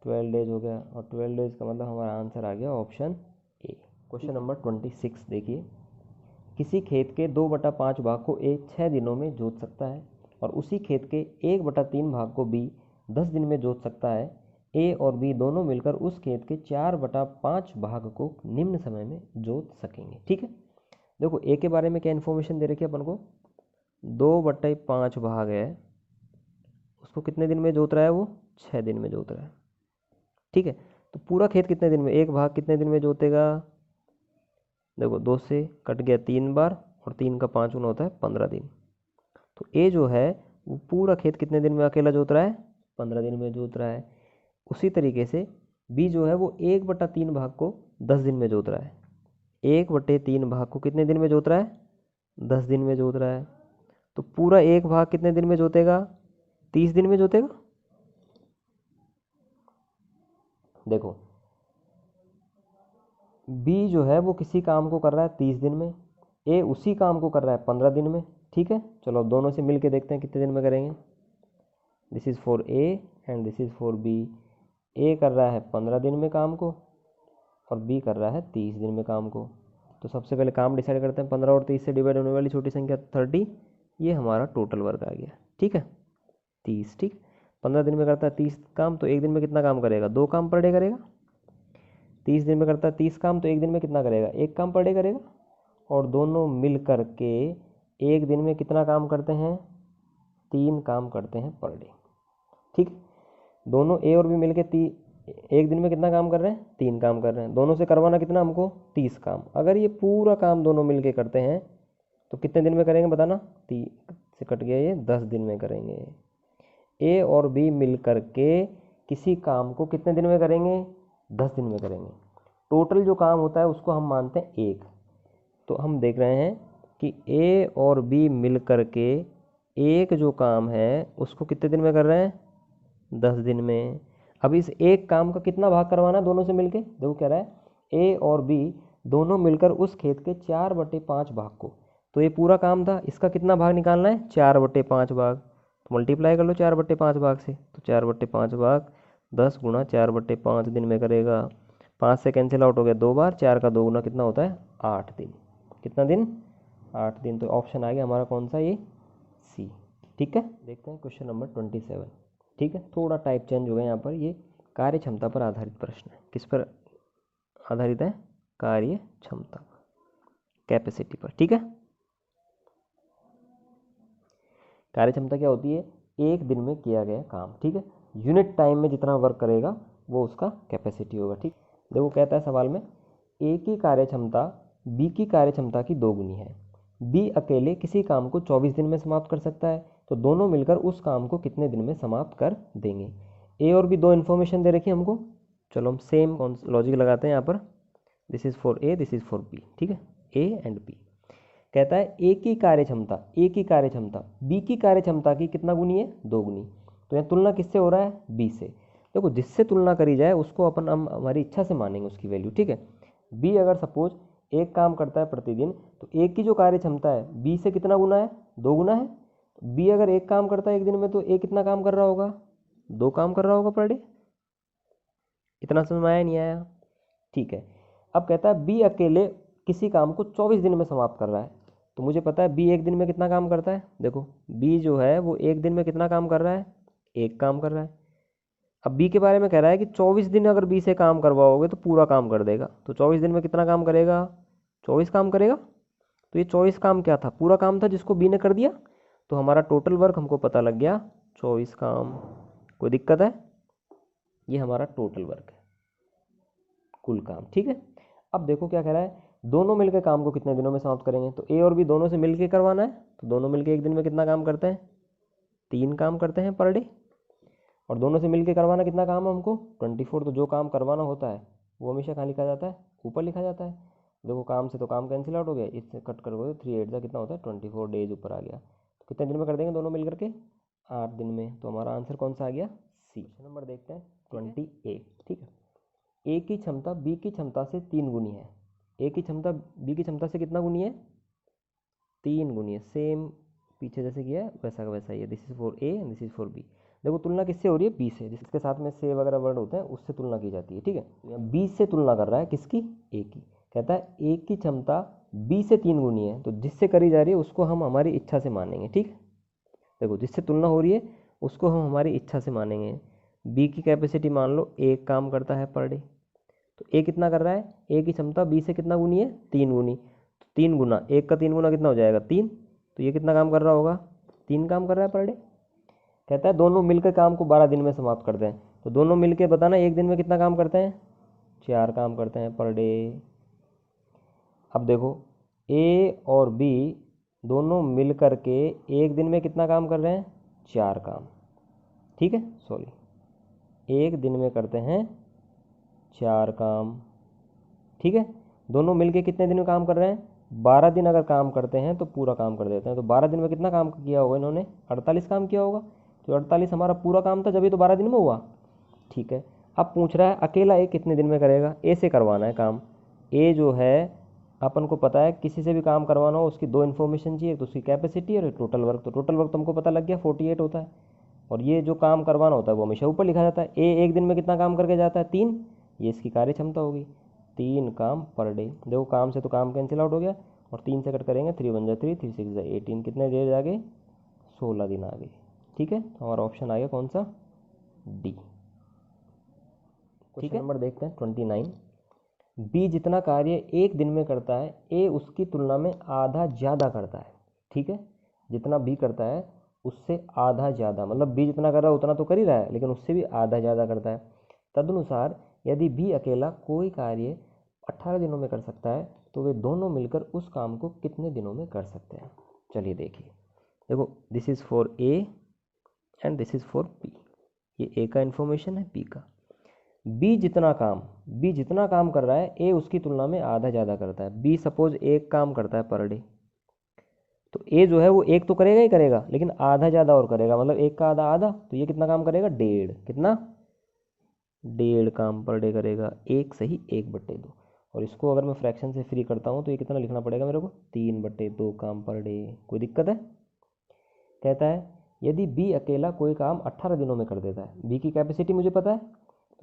12 डेज हो गया। और 12 डेज का मतलब हमारा आंसर आ गया ऑप्शन ए। क्वेश्चन नंबर 26 देखिए, किसी खेत के 2/5 भाग को ए 6 दिनों में जोत सकता है और उसी खेत के 1/3 भाग को बी 10 दिन में जोत सकता है। ए और बी दोनों मिलकर उस खेत के 4/5 भाग को निम्न समय में जोत सकेंगे। ठीक है, देखो ए के बारे में क्या इन्फॉर्मेशन दे रखी है अपन को? 2/5 भाग है, उसको कितने दिन में जोत रहा है? वो 6 दिन में जोत रहा है। ठीक है, तो पूरा खेत कितने दिन में? एक भाग कितने दिन में जोतेगा? देखो 2 से कट गया 3 बार और 3 का 5 गुना होता है 15 दिन। तो ए जो है वो पूरा खेत कितने दिन में अकेला जोत रहा है? 15 दिन में जोत रहा है। उसी तरीके से बी जो है वो 1/3 भाग को 10 दिन में जोत रहा है। 1/3 भाग को कितने दिन में जोत रहा है? 10 दिन में जोत रहा है। तो पूरा 1 भाग कितने दिन में जोतेगा? 30 दिन में जोतेगा। देखो बी जो है वो किसी काम को कर रहा है 30 दिन में, ए उसी काम को कर रहा है 15 दिन में। ठीक है, चलो अब दोनों से मिल के देखते हैं कितने दिन में करेंगे। This is for A and this is for B. A कर रहा है 15 दिन में काम को और बी कर रहा है 30 दिन में काम को। तो सबसे पहले काम डिसाइड करते हैं। 15 और 30 से डिवाइड होने वाली छोटी संख्या 30, ये हमारा टोटल वर्क आ गया। ठीक है, 30। ठीक, 15 दिन में करता है 30 काम, तो एक दिन में कितना काम करेगा? 2 काम पर डे करेगा। 30 दिन में करता है 30 काम, तो एक दिन में कितना करेगा? 1 काम पर डे करेगा। और दोनों मिल कर के एक दिन में कितना काम करते हैं? 3 काम करते हैं पर डे। ठीक, दोनों ए और बी मिल के एक दिन में कितना काम कर रहे हैं? 3 काम कर रहे हैं। दोनों से करवाना कितना हमको? 30 काम। अगर ये पूरा काम दोनों मिल के करते हैं तो कितने दिन में करेंगे बताना? 30 से कट गया ये, 10 दिन में करेंगे। ए और बी मिल कर के किसी काम को कितने दिन में करेंगे? 10 दिन में करेंगे। टोटल जो काम होता है उसको हम मानते हैं 1। तो हम देख रहे हैं कि ए और बी मिल कर के एक जो काम है उसको कितने दिन में कर रहे हैं? 10 दिन में। अब इस एक काम का कितना भाग करवाना दोनों से मिलके? देखो क्या रहा है, ए और बी दोनों मिलकर उस खेत के 4/5 भाग को, तो ये पूरा काम था, इसका कितना भाग निकालना है? 4/5 भाग। तो मल्टीप्लाई कर लो 4/5 भाग से, तो 4/5 भाग 10 गुणा 4/5 दिन में करेगा। 5 से कैंसिल आउट हो गया 2 बार, 4 का 2 गुना कितना होता है? 8 दिन। कितना दिन? 8 दिन। तो ऑप्शन आ गया हमारा कौन सा? ये सी। ठीक है, देखते हैं क्वेश्चन नंबर 27। ठीक है, थोड़ा टाइप चेंज हो गया यहाँ पर। ये कार्य क्षमता पर आधारित प्रश्न है। किस पर आधारित है? कार्य क्षमता, कैपेसिटी पर। ठीक है, कार्य क्षमता क्या होती है? एक दिन में किया गया काम। ठीक है, यूनिट टाइम में जितना वर्क करेगा वो उसका कैपेसिटी होगा। ठीक, देखो कहता है सवाल में, ए की कार्य क्षमता बी की कार्य क्षमता की 2 गुनी है। बी अकेले किसी काम को 24 दिन में समाप्त कर सकता है, तो दोनों मिलकर उस काम को कितने दिन में समाप्त कर देंगे? ए और बी 2 इन्फॉर्मेशन दे रखी है हमको। चलो हम सेम लॉजिक लगाते हैं यहाँ पर। This is for A, this is for B. ठीक है, ए एंड बी। कहता है ए की कार्य क्षमता, ए की कार्य क्षमता बी की कार्य क्षमता की कितना गुनी है? 2 गुनी। तो यहाँ तुलना किससे हो रहा है? बी से। देखो जिससे तुलना करी जाए उसको अपन हम हमारी इच्छा से मानेंगे उसकी वैल्यू। ठीक है, बी अगर सपोज एक काम करता है प्रतिदिन, तो ए की जो कार्य क्षमता है बी से कितना गुना है? 2 गुना है। बी अगर एक काम करता है एक दिन में, तो ए कितना काम कर रहा होगा? 2 काम कर रहा होगा पर डे। इतना समझ में आया नहीं आया? ठीक है, अब कहता है बी अकेले किसी काम को 24 दिन में समाप्त कर रहा है। तो मुझे पता है बी एक दिन में कितना काम करता है। देखो बी जो है वो एक दिन में कितना काम कर रहा है? 1 काम कर रहा है। अब बी के बारे में कह रहा है कि 24 दिन अगर बी से काम करवाओगे तो पूरा काम कर देगा। तो 24 दिन में कितना काम करेगा? 24 काम करेगा। तो ये 24 काम क्या था? पूरा काम था जिसको बी ने कर दिया। तो हमारा टोटल वर्क हमको पता लग गया 24 काम। कोई दिक्कत है? ये हमारा टोटल वर्क है, कुल काम। ठीक है, अब देखो क्या कह रहा है, दोनों मिलकर काम को कितने दिनों में समाप्त करेंगे? तो ए और बी दोनों से मिलकर करवाना है, तो दोनों मिलकर एक दिन में कितना काम करते हैं? 3 काम करते हैं पर डे। और दोनों से मिलकर करवाना कितना काम है हमको? 24। तो जो काम करवाना होता है वो हमेशा कहाँ लिखा जाता है? ऊपर लिखा जाता है। देखो काम से तो काम कैंसिल आउट हो गया, इससे कट कर गए 3 8 का कितना होता है? 24 डेज ऊपर आ गया। तो कितने दिन में कर देंगे दोनों मिल करके? 8 दिन में। तो हमारा आंसर कौन सा आ गया? सी। नंबर देखते हैं 28। ठीक है, ए की क्षमता बी की क्षमता से 3 गुनी है। ए की क्षमता बी की क्षमता से कितना गुनी है? 3 गुनी है। सेम पीछे जैसे किया है वैसा का वैसा ही है। This is for A and this is for B. देखो तुलना किससे हो रही है? बी से, जिसके साथ में से वगैरह वर्ड होते हैं उससे तुलना की जाती है। ठीक है, बी से तुलना कर रहा है किसकी? ए की। कहता है ए की क्षमता बी से 3 गुनी है, तो जिससे करी जा रही है उसको हम हमारी इच्छा से मानेंगे। ठीक, देखो जिससे तुलना हो रही है उसको हम हमारी इच्छा से मानेंगे। बी की कैपेसिटी मान लो 1 काम करता है पर डे। तो ए कितना कर रहा है? ए की क्षमता बी से कितना गुनी है? 3 गुनी। तो 3 गुना 1 का 3 गुना कितना हो जाएगा? 3। तो ये कितना काम कर रहा होगा? 3 काम कर रहा है पर डे। कहता है दोनों मिलकर काम को 12 दिन में समाप्त करते हैं। तो दोनों मिलकर बताना एक दिन में कितना काम करते हैं? 4 काम करते हैं पर डे। अब देखो ए और बी दोनों मिल कर के एक दिन में कितना काम कर रहे हैं, 4 काम, ठीक है, सॉरी, एक दिन में करते हैं 4 काम, ठीक है। दोनों मिलके कितने दिन में काम कर रहे हैं, 12 दिन अगर काम करते हैं तो पूरा काम कर देते हैं। तो 12 दिन में कितना काम किया होगा इन्होंने, 48 काम किया होगा। तो 48 हमारा पूरा काम था, जब ये तो 12 दिन में हुआ, ठीक है। अब पूछ रहा है अकेला ए कितने दिन में करेगा, ए से करवाना है काम। ए जो है अपन को पता है किसी से भी काम करवाना हो उसकी 2 इन्फॉर्मेशन चाहिए, तो उसकी कैपेसिटी और टोटल वर्क। तो टोटल वर्क तुमको पता लग गया 48 होता है, और ये जो काम करवाना होता है वो हमेशा ऊपर लिखा जाता है। ए एक दिन में कितना काम करके जाता है, 3, ये इसकी कार्य क्षमता होगी, 3 काम पर डे। देखो काम से तो काम कैंसिल आउट हो गया, और 3 से कट करेंगे, 3 वन जा 3, 3 6 जा 18, कितने डेज आ गए, 16 दिन आ गए, ठीक है। तो हमारा ऑप्शन आ गया कौन सा, डी, ठीक है। नंबर देखते हैं 29, बी जितना कार्य एक दिन में करता है ए उसकी तुलना में आधा ज़्यादा करता है, ठीक है। जितना बी करता है उससे आधा ज़्यादा, मतलब बी जितना कर रहा है उतना तो कर ही रहा है, लेकिन उससे भी आधा ज़्यादा करता है। तदनुसार यदि बी अकेला कोई कार्य 18 दिनों में कर सकता है तो वे दोनों मिलकर उस काम को कितने दिनों में कर सकते हैं। चलिए देखिए, देखो this is for A and this is for B, ये ए का इन्फॉर्मेशन है, बी का। बी जितना काम कर रहा है ए उसकी तुलना में आधा ज़्यादा करता है। बी सपोज एक काम करता है पर डे, तो ए जो है वो एक तो करेगा ही करेगा, लेकिन आधा ज़्यादा और करेगा, मतलब एक का आधा आधा, तो ये कितना काम करेगा, 1.5, कितना, 1.5 काम पर डे करेगा, 1/2। और इसको अगर मैं फ्रैक्शन से फ्री करता हूँ तो ये कितना लिखना पड़ेगा मेरे को, 3/2 काम पर डे। कोई दिक्कत है। कहता है यदि बी अकेला कोई काम 18 दिनों में कर देता है, बी की कैपेसिटी मुझे पता है,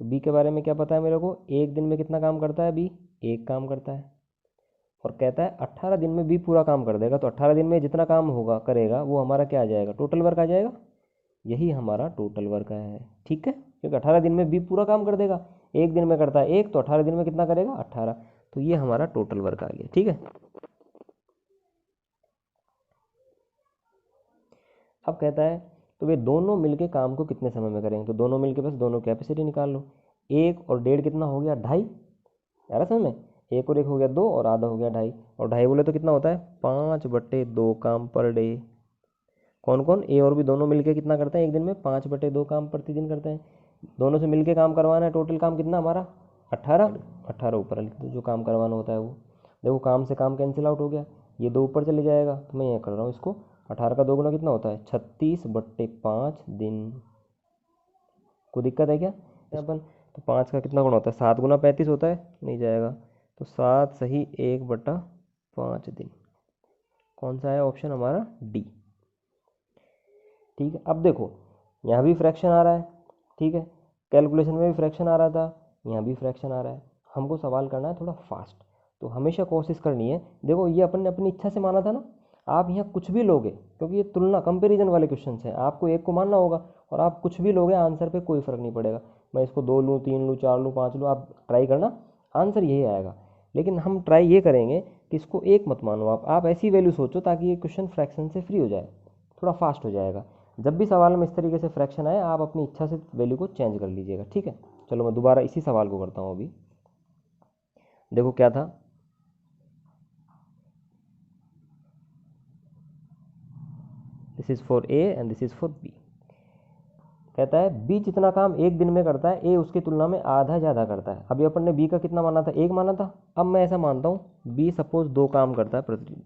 तो बी के बारे में क्या पता है मेरे को, एक दिन में कितना काम करता है बी, एक काम करता है। और कहता है 18 दिन में बी पूरा काम कर देगा, तो 18 दिन में जितना काम होगा करेगा वो हमारा क्या आ जाएगा, टोटल वर्क आ जाएगा, यही हमारा टोटल वर्क है, ठीक है। क्योंकि 18 दिन में बी पूरा काम कर देगा, एक दिन में करता है एक, तो 18 दिन में कितना करेगा, 18, तो ये हमारा टोटल वर्क आ गया, ठीक है। अब कहता है तो वे दोनों मिलके काम को कितने समय में करेंगे, तो दोनों मिलके बस दोनों कैपेसिटी निकाल लो, 1 और 1.5 कितना हो गया, 2.5, यार समझ में, 1 और 1 हो गया 2, और आधा हो गया 2.5, और 2.5 बोले तो कितना होता है, 5/2 काम पर डे। कौन कौन, ए और भी दोनों मिलके कितना करते हैं एक दिन में, 5/2 काम प्रतिदिन करते हैं। दोनों से मिलके काम करवाना है, टोटल काम कितना हमारा, 18 ऊपर लिख दो जो काम करवाना होता है वो। देखो काम से काम कैंसिल आउट हो गया, ये 2 ऊपर चले जाएगा, तो मैं ये कर रहा हूँ इसको, 18 का 2 गुना कितना होता है, 36/5 दिन। कोई दिक्कत है क्या अपन, तो 5 का कितना गुना होता है, 7 गुना 35 होता है, नहीं जाएगा, तो 7 सही 1/5 दिन। कौन सा है ऑप्शन हमारा, डी, ठीक है। अब देखो यहाँ भी फ्रैक्शन आ रहा है, ठीक है, कैलकुलेशन में भी फ्रैक्शन आ रहा था, यहाँ भी फ्रैक्शन आ रहा है। हमको सवाल करना है थोड़ा फास्ट, तो हमेशा कोशिश करनी है। देखो ये अपन ने अपनी इच्छा से माना था ना, आप यहाँ कुछ भी लोगे, क्योंकि ये तुलना कंपैरिजन वाले क्वेश्चन हैं, आपको एक को मानना होगा, और आप कुछ भी लोगे आंसर पे कोई फ़र्क नहीं पड़ेगा। मैं इसको 2 लूँ, 3 लूँ, 4 लूँ, 5 लूँ, आप ट्राई करना, आंसर यही आएगा। लेकिन हम ट्राई ये करेंगे कि इसको एक मत मानो, आप ऐसी वैल्यू सोचो ताकि ये क्वेश्चन फ्रैक्शन से फ्री हो जाए, थोड़ा फास्ट हो जाएगा। जब भी सवाल में इस तरीके से फ्रैक्शन आए, आप अपनी इच्छा से वैल्यू को चेंज कर लीजिएगा, ठीक है। चलो मैं दोबारा इसी सवाल को करता हूँ अभी। देखो क्या था, this is for A and this is for B. कहता है बी जितना काम एक दिन में करता है ए उसकी तुलना में आधा ज़्यादा करता है। अभी अपन ने बी का कितना माना था, एक माना था। अब मैं ऐसा मानता हूँ बी सपोज 2 काम करता है प्रतिदिन,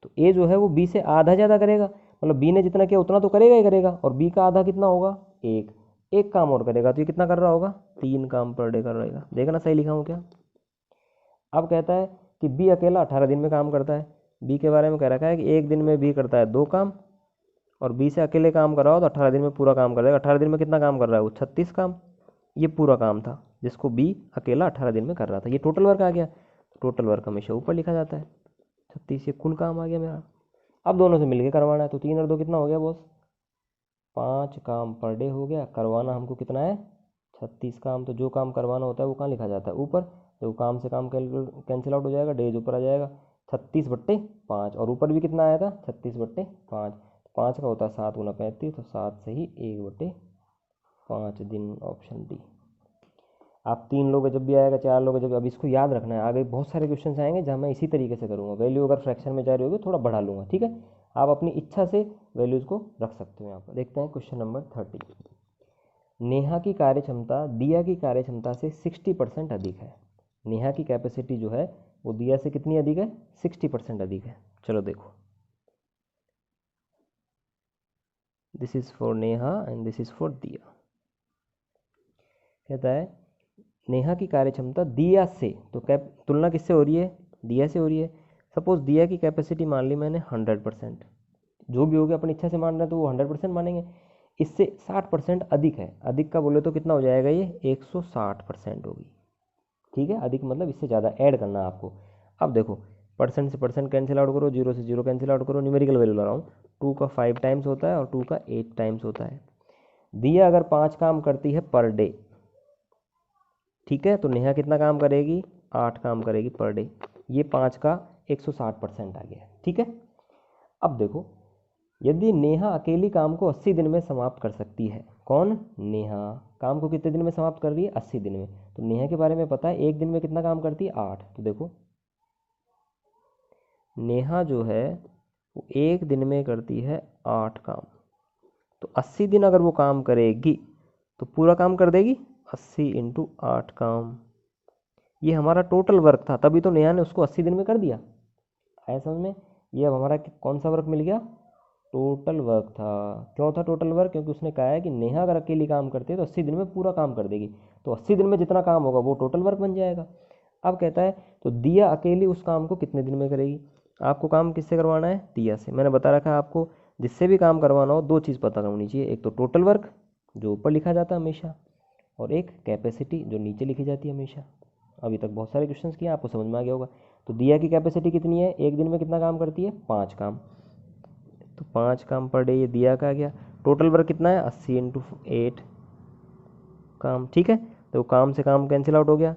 तो ए जो है वो बी से आधा ज़्यादा करेगा, मतलब बी ने जितना किया उतना तो करेगा ही करेगा, और बी का आधा कितना होगा, एक काम और करेगा, तो ये कितना कर रहा होगा, 3 काम पर डे कर रहेगा। देखना सही लिखा हूँ क्या। अब कहता है कि बी अकेला 18 दिन में काम करता है। बी के बारे में कह रखा है कि एक दिन में बी करता है 2 काम, और बी से अकेले काम कर रहा हो तो 18 दिन में पूरा काम कर रहेगा। 18 दिन में कितना काम कर रहा है वो, 36 काम। ये पूरा काम था जिसको बी अकेला 18 दिन में कर रहा था, ये टोटल वर्क आ गया। टोटल वर्क हमेशा ऊपर लिखा जाता है, 36 ये कुल काम आ गया मेरा। अब दोनों से मिलके करवाना है, तो 3 और 2 कितना हो गया बॉस, 5 काम पर डे हो गया। करवाना हमको कितना है, 36 काम। तो जो काम करवाना होता है वो कहाँ लिखा जाता है, ऊपर। तो काम से काम कैंसिल आउट हो जाएगा, डेज ऊपर आ जाएगा, 36/5, और ऊपर भी कितना आया था, 36/5। 5 का होता है 7 गुना 35, तो 7 से ही 1/5 दिन, ऑप्शन डी। आप 3 लोगे जब भी आएगा, 4 लोगे जब, अब इसको याद रखना है। आगे बहुत सारे क्वेश्चन आएंगे जहाँ मैं इसी तरीके से करूँगा। वैल्यू अगर फ्रैक्शन में जा रही होगी थोड़ा बढ़ा लूँगा, ठीक है। आप अपनी इच्छा से वैल्यूज़ को रख सकते हो यहाँ पर। देखते हैं क्वेश्चन नंबर 30। नेहा की कार्यक्षमता दिया की कार्यक्षमता से 60% अधिक है। नेहा की कैपेसिटी जो है वो दिया से कितनी अधिक है? 60% अधिक है। चलो देखो, this is for Neha and this is for दिया। कहता है नेहा की कार्यक्षमता दिया से, तो तुलना किससे हो रही है? दिया से हो रही है। सपोज दिया की कैपेसिटी मान ली मैंने 100%, जो भी हो गया अपनी इच्छा से मान रहे हैं तो वो 100% मानेंगे। इससे 60% अधिक है। अधिक का बोले तो कितना हो जाएगा? ये 160% होगी, ठीक है। अधिक मतलब इससे ज़्यादा ऐड करना है आपको। अब देखो, परसेंट से परसेंट कैंसिल आउट करो, 0 से 0 कैंसिल आउट करो, न्यूमेरिकल वैल्यू ला रहा हूँ। 2 का 5 टाइम्स होता है और 2 का 8 टाइम्स होता है। दिया अगर 5 काम करती है पर डे, ठीक है, तो नेहा कितना काम करेगी? 8 काम करेगी पर डे। ये 5 का 160% आ गया, ठीक है। अब देखो, यदि नेहा अकेली काम को 80 दिन में समाप्त कर सकती है। कौन? नेहा काम को कितने दिन में समाप्त कर रही है? 80 दिन में। तो नेहा के बारे में पता है, एक दिन में कितना काम करती है? 8। तो देखो, नेहा जो है वो एक दिन में करती है 8 काम। तो 80 दिन अगर वो काम करेगी तो पूरा काम कर देगी। 80 × 8 काम, ये हमारा टोटल वर्क था, तभी तो नेहा ने उसको 80 दिन में कर दिया। आया समझ में? ये अब हमारा कौन सा वर्क मिल गया? टोटल वर्क था। क्यों था टोटल वर्क? क्योंकि उसने कहा है कि नेहा अगर अकेली काम करती है तो 80 दिन में पूरा काम कर देगी। तो 80 दिन में जितना काम होगा वो टोटल वर्क बन जाएगा। अब कहता है तो दिया अकेली उस काम को कितने दिन में करेगी? आपको काम किससे करवाना है? दिया से। मैंने बता रखा है आपको, जिससे भी काम करवाना हो 2 चीज़ पता होनी चाहिए। एक तो टोटल वर्क जो ऊपर लिखा जाता है हमेशा, और एक कैपेसिटी जो नीचे लिखी जाती है हमेशा। अभी तक बहुत सारे क्वेश्चंस किए, आपको समझ में आ गया होगा। तो दिया की कैपेसिटी कितनी है? एक दिन में कितना काम करती है? 5 काम। तो 5 काम पर डे, ये दिया का आ गया। टोटल वर्क कितना है? 80 × 8 काम, ठीक है। तो काम से काम कैंसिल आउट हो गया।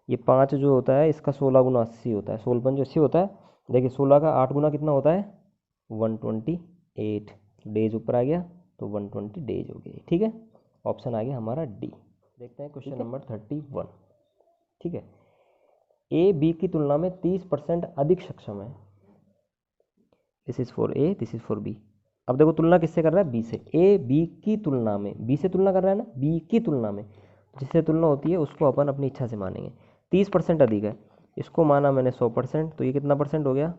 ये 5 जो होता है इसका 16 × 80 होता है। 16 पंजे 80 होता है। देखिए 16 का 8 गुना कितना होता है? 128 डेज ऊपर आ गया, तो 120 डेज हो गए, ठीक है। ऑप्शन आ गया हमारा डी। देखते हैं क्वेश्चन नंबर 31, ठीक है। ए बी की तुलना में 30% अधिक सक्षम है। This is for A, this is for B. अब देखो तुलना किससे कर रहा है? बी से। ए बी की तुलना में, बी से तुलना कर रहा है ना, बी की तुलना में। जिससे तुलना होती है उसको अपन अपनी इच्छा से मानेंगे। 30% अधिक है, इसको माना मैंने 100%, तो ये कितना परसेंट हो गया?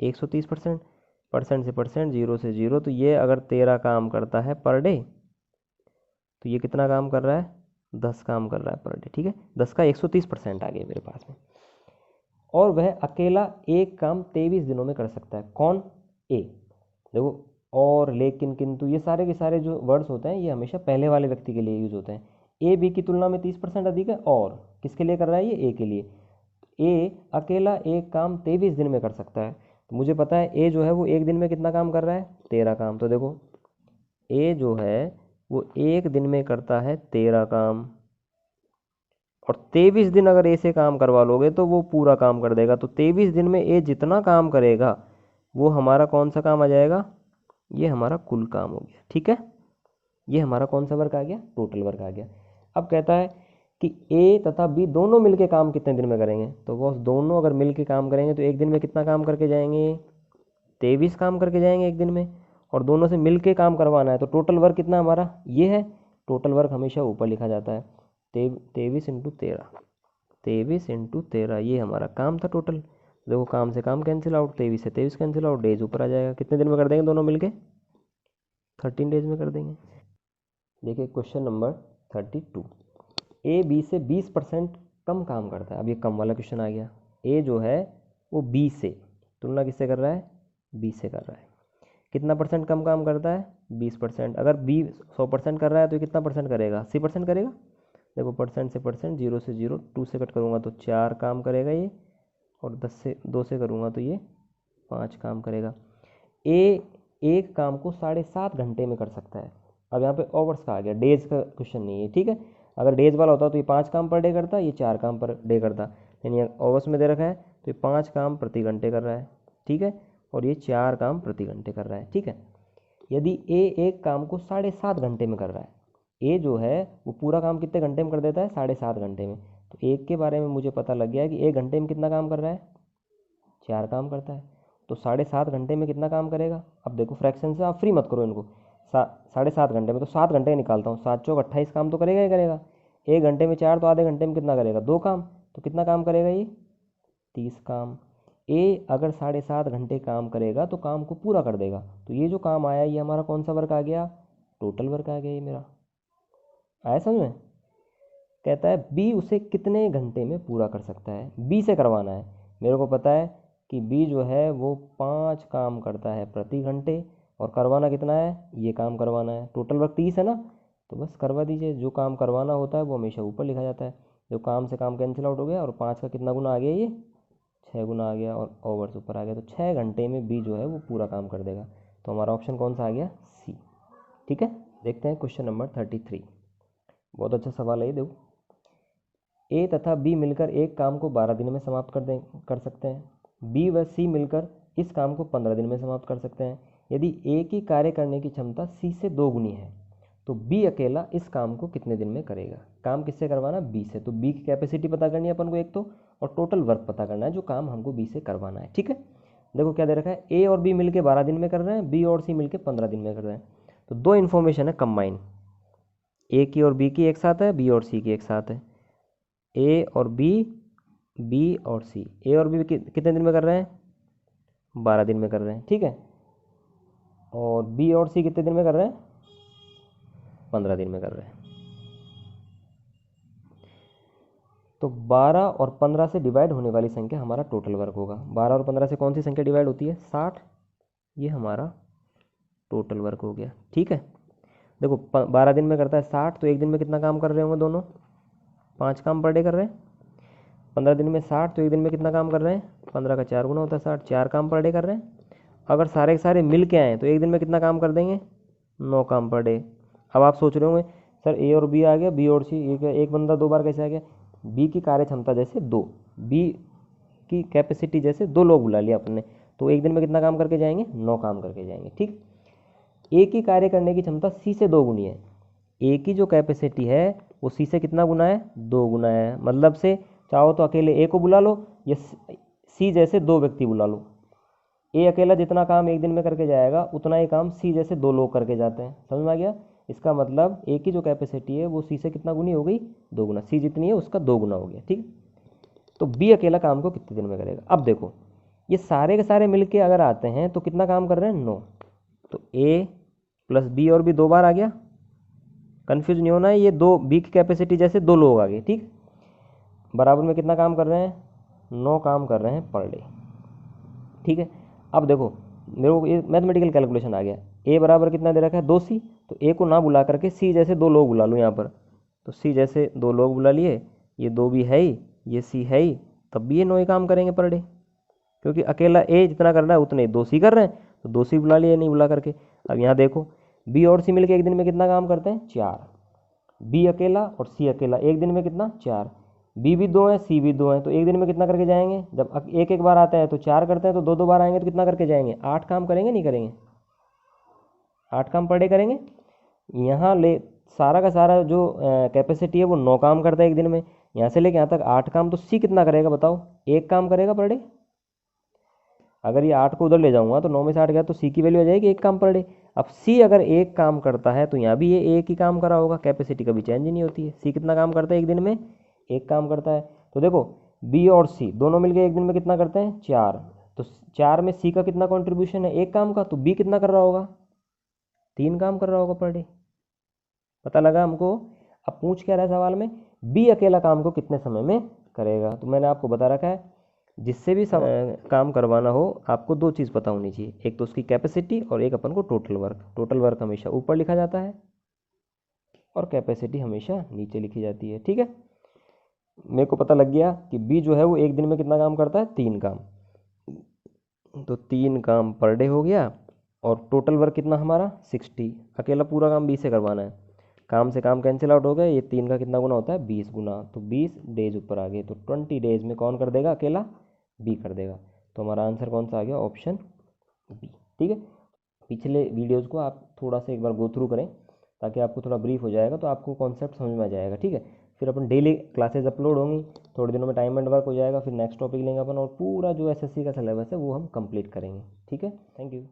130%। परसेंट से परसेंट, 0 से 0, तो ये अगर 13 काम करता है पर डे, तो ये कितना काम कर रहा है? 10 काम कर रहा है पर डे, ठीक है। 10 का 130% आ गया मेरे पास में। और वह अकेला एक काम 23 दिनों में कर सकता है। कौन? ए। देखो, और, लेकिन, किंतु, ये सारे के सारे जो वर्ड्स होते हैं ये हमेशा पहले वाले व्यक्ति के लिए यूज होते हैं। ए बी की तुलना में 30% अधिक है, और किसके लिए कर रहा है? ये ए के लिए। ए अकेला एक काम 23 दिन में कर सकता है। तो मुझे पता है ए जो है वो एक दिन में कितना काम कर रहा है? 13 काम। तो देखो, ए जो है वो एक दिन में करता है 13 काम, और 23 दिन अगर ए से काम करवा लोगे तो वो पूरा काम कर देगा। तो 23 दिन में ए जितना काम करेगा वो हमारा कौन सा काम आ जाएगा? ये हमारा कुल काम हो गया, ठीक है। ये हमारा कौन सा वर्क आ गया? टोटल वर्क आ गया। अब कहता है कि ए तथा बी दोनों मिलके काम कितने दिन में करेंगे? तो वो दोनों अगर मिलके काम करेंगे तो एक दिन में कितना काम करके जाएंगे? 23 काम करके जाएंगे एक दिन में। और दोनों से मिलके काम करवाना है, तो टोटल वर्क कितना हमारा? ये है। टोटल वर्क हमेशा ऊपर लिखा जाता है। 23 × 13, 23 × 13, ये हमारा काम था टोटल। देखो, काम से काम कैंसिल आउट, 23 से 23 कैंसिल आउट, डेज ऊपर आ जाएगा। कितने दिन में कर देंगे दोनों मिलके? 13 डेज में कर देंगे। देखिए क्वेश्चन नंबर 32। ए बी से 20% कम काम करता है। अब ये कम वाला क्वेश्चन आ गया। ए जो है वो बी से तुलना किससे कर रहा है? बी से कर रहा है। कितना परसेंट कम काम करता है? 20%। अगर बी 100% कर रहा है तो ये कितना परसेंट करेगा? 80% करेगा। देखो, परसेंट से परसेंट, 0 से 0, 2 से कट करूँगा तो 4 काम करेगा ये, और 2 से करूँगा तो ये 5 काम करेगा। ए एक काम को 7.5 घंटे में कर सकता है। अब यहाँ पे ओवर्स का आ गया, डेज का क्वेश्चन नहीं है, ठीक है। अगर डेज वाला होता तो ये 5 काम पर डे करता, ये 4 काम पर डे करता। यानी ओवर्स में दे रखा है तो ये 5 काम प्रति घंटे कर रहा है, ठीक है, और ये 4 काम प्रति घंटे कर रहा है, ठीक है। यदि ए एक काम को 7.5 घंटे में कर रहा है ए जो है वो पूरा काम कितने घंटे में कर देता है, 7.5 घंटे में। तो एक के बारे में मुझे पता लग गया है कि 1 घंटे में कितना काम कर रहा है, 4 काम करता है। तो 7.5 घंटे में कितना काम करेगा। अब देखो फ्रैक्शन से आप फ्री मत करो इनको, 7.5 घंटे में तो 7 घंटे निकालता हूँ, 7 चौक 28 काम तो करेगा ही करेगा। 1 घंटे में 4 तो आधे घंटे में कितना करेगा, 2 काम। तो कितना काम करेगा ये, 30 काम। ए अगर 7.5 घंटे काम करेगा तो काम को पूरा कर देगा। तो ये जो काम आया ये हमारा कौन सा वर्क आ गया, टोटल वर्क आ गया ये मेरा। आया समझ में। कहता है बी उसे कितने घंटे में पूरा कर सकता है, बी से करवाना है। मेरे को पता है कि बी जो है वो 5 काम करता है प्रति घंटे, और करवाना कितना है, ये काम करवाना है। टोटल वर्क 30 है ना, तो बस करवा दीजिए। जो काम करवाना होता है वो हमेशा ऊपर लिखा जाता है। जो काम से काम कैंसिल आउट हो गया, और 5 का कितना गुना आ गया, ये 6 गुना आ गया, और ओवर्स ऊपर आ गया। तो 6 घंटे में बी जो है वो पूरा काम कर देगा। तो हमारा ऑप्शन कौन सा आ गया, सी। ठीक है, देखते हैं क्वेश्चन नंबर 33। बहुत अच्छा सवाल है ये, देखो। ए तथा बी मिलकर एक काम को 12 दिन में समाप्त कर सकते हैं। बी व सी मिलकर इस काम को 15 दिन में समाप्त कर सकते हैं। यदि ए की कार्य करने की क्षमता सी से 2 गुनी है तो बी अकेला इस काम को कितने दिन में करेगा। काम किससे करवाना, बी से। तो बी की कैपेसिटी पता करनी है अपन को एक तो, और टोटल वर्क पता करना है जो काम हमको बी से करवाना है। ठीक है, देखो क्या दे रखा है, ए और बी मिलकर 12 दिन में कर रहे हैं, बी और सी मिलकर 15 दिन में कर रहे हैं। तो दो इन्फॉर्मेशन है कंबाइन, ए की और बी की एक साथ है, बी और सी की एक साथ है। ए और बी, बी और सी, ए और बी कितने दिन में कर रहे हैं, 12 दिन में कर रहे हैं। ठीक है, और बी और सी कितने दिन में कर रहे हैं, 15 दिन में कर रहे हैं। तो 12 और 15 से डिवाइड होने वाली संख्या हमारा टोटल वर्क होगा। 12 और 15 से कौन सी संख्या डिवाइड होती है, 60। ये हमारा टोटल वर्क हो गया। ठीक है, देखो 12 दिन में करता है 60, तो एक दिन में कितना काम कर रहे होंगे दोनों, 5 काम पर डे कर रहे हैं। 15 दिन में 60, तो एक दिन में कितना काम कर रहे हैं, 15 का 4 गुना होता है 60, 4 काम पर डे कर रहे हैं। अगर सारे के सारे मिल के आए तो एक दिन में कितना काम कर देंगे, 9 काम पर डे। अब आप सोच रहे होंगे सर ए और बी आ गया, बी और सी, एक बंदा 2 बार कैसे आ गया। बी की कार्य क्षमता जैसे 2, बी की कैपेसिटी जैसे 2 लोग बुला लिया अपने, तो एक दिन में कितना काम करके जाएंगे, 9 काम करके जाएंगे। ठीक, ए की कार्य करने की क्षमता सी से 2 गुनी है। ए की जो कैपेसिटी है वो सी से कितना गुना है, 2 गुना है। मतलब से चाहो तो अकेले ए को बुला लो, या सी जैसे 2 व्यक्ति बुला लो। ए अकेला जितना काम एक दिन में करके जाएगा उतना ही काम सी जैसे 2 लोग करके जाते हैं। समझ में आ गया। इसका मतलब ए की जो कैपेसिटी है वो सी से कितना गुनी हो गई, 2 गुना। सी जितनी है उसका 2 गुना हो गया। ठीक, तो बी अकेला काम को कितने दिन में करेगा। अब देखो ये सारे के सारे मिलके अगर आते हैं तो कितना काम कर रहे हैं, 9। तो ए प्लस बी और बी 2 बार आ गया, कन्फ्यूज नहीं होना है। ये 2 बी की कैपेसिटी जैसे 2 लोग आ गए। ठीक, बराबर में कितना काम कर रहे हैं, 9 काम कर रहे हैं पर डे। ठीक है, अब देखो मेरे को ये मैथमेटिकल कैलकुलेशन आ गया। ए बराबर कितना दे रखा है, 2 सी। तो ए को ना बुला करके सी जैसे 2 लोग बुला लो यहाँ पर। तो सी जैसे 2 लोग बुला लिए, ये 2 भी है ही, ये सी है ही, तब भी ये 9 ही काम करेंगे पर डे, क्योंकि अकेला ए जितना कर रहा है उतने 2 सी कर रहे हैं। तो 2 सी बुला लिए, नहीं बुला करके। अब यहाँ देखो बी और सी मिलकर एक दिन में कितना काम करते हैं, 4। बी अकेला और सी अकेला एक दिन में कितना, 4। बी भी 2 है, सी भी 2 है, तो एक दिन में कितना करके जाएंगे। जब एक एक बार आता है तो 4 करते हैं, तो 2 2 बार आएंगे तो कितना करके जाएंगे, 8 काम करेंगे, नहीं करेंगे, 8 काम पर डे करेंगे। यहाँ ले सारा का सारा जो कैपेसिटी है वो 9 काम करता है एक दिन में। यहाँ से लेके यहाँ तक 8 काम, तो सी कितना करेगा बताओ, 1 काम करेगा पर डे। अगर ये 8 को उधर ले जाऊंगा तो 9 में से 8 गया तो सी की वैल्यू आ जाएगी 1 काम पर डे। अब सी अगर 1 काम करता है तो यहाँ भी ये 1 ही काम करा होगा, कैपेसिटी कभी चेंज ही नहीं होती है। सी कितना काम करता है एक दिन में, 1 काम करता है। तो देखो बी और सी दोनों मिलकर एक दिन में कितना करते हैं, 4। तो 4 में सी का कितना कॉन्ट्रीब्यूशन है, 1 काम का। तो बी कितना कर रहा होगा, 3 काम कर रहा होगा पर डे। पता लगा हमको। अब पूछ क्या रहा है सवाल में, बी अकेला काम को कितने समय में करेगा। तो मैंने आपको बता रखा है जिससे भी काम करवाना हो आपको 2 चीज़ पता होनी चाहिए, एक तो उसकी कैपेसिटी और एक अपन को टोटल वर्क। टोटल वर्क हमेशा ऊपर लिखा जाता है और कैपेसिटी हमेशा नीचे लिखी जाती है। ठीक है, मेरे को पता लग गया कि बी जो है वो एक दिन में कितना काम करता है, 3 काम। तो 3 काम पर डे हो गया, और टोटल वर्क कितना हमारा 60। अकेला पूरा काम 20 से करवाना है, काम से काम कैंसिल आउट हो गया। ये 3 का कितना गुना होता है, 20 गुना। तो 20 डेज ऊपर आ गए, तो 20 डेज में कौन कर देगा, अकेला बी कर देगा। तो हमारा आंसर कौन सा आ गया, ऑप्शन बी। ठीक है, पिछले वीडियोज़ को आप थोड़ा सा एक बार गो थ्रू करें ताकि आपको थोड़ा ब्रीफ हो जाएगा, तो आपको कॉन्सेप्ट समझ में आ जाएगा। ठीक है, फिर अपन डेली क्लासेज अपलोड होंगी, थोड़े दिनों में टाइम एंड वर्क हो जाएगा, फिर नेक्स्ट टॉपिक लेंगे अपन और पूरा जो एसएससी का सिलेबस है वो हम कंप्लीट करेंगे। ठीक है, थैंक यू।